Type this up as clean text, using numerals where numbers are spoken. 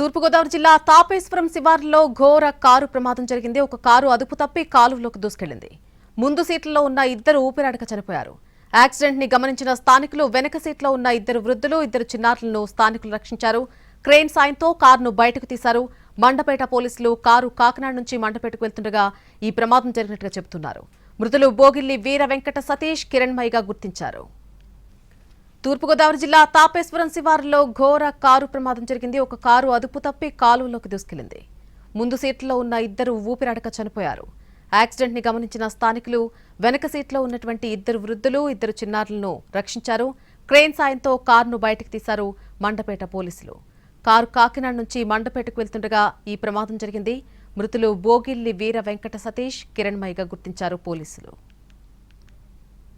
తూర్పుగోదావరి జిల్లా తాపేశ్వరం శివారులో ఘోర కారు ప్రమాదం జరిగింది. ఒక కారు అదుపు తప్పి కాలువలోకి దూసుకెళ్లింది. ముందు సీట్లో ఉన్న ఇద్దరు ఊపిరాడక చనిపోయారు. యాక్సిడెంట్ ని గమనించిన స్థానికులు వెనక సీట్లో ఉన్న ఇద్దరు వృద్ధులు, ఇద్దరు చిన్నారులను స్థానికులు రక్షించారు. క్రేన్ సాయంతో కారును బయటకు తీశారు. మండపేట పోలీసులు కారు కాకినాడ నుంచి మండపేటకు వెళ్తుండగా ఈ ప్రమాదం జరిగినట్టుగా చెబుతున్నారు. మృతులు బోగిల్లి వీర వెంకట సతీష్, కిరణ్మయిగా గుర్తించారు. తూర్పుగోదావరి జిల్లా తాపేశ్వరం శివారులో ఘోర కారు ప్రమాదం జరిగింది. ఒక కారు అదుపు తప్పి కాలువలోకి దూసుకెళ్లింది. ముందు సీట్లో ఉన్న ఇద్దరు ఊపిరాడక చనిపోయారు. యాక్సిడెంట్ ని గమనించిన స్థానికులు వెనక సీట్లో ఉన్నటువంటి ఇద్దరు వృద్ధులు, ఇద్దరు చిన్నారులను రక్షించారు. క్రేన్ సాయంతో కారును బయటకు తీశారు మండపేట పోలీసులు. కారు కాకినాడ నుంచి మండపేటకు వెళ్తుండగా ఈ ప్రమాదం జరిగింది. మృతులు బోగిల్లి వీర వెంకట సతీష్, కిరణ్మయిగా గుర్తించారు పోలీసులు.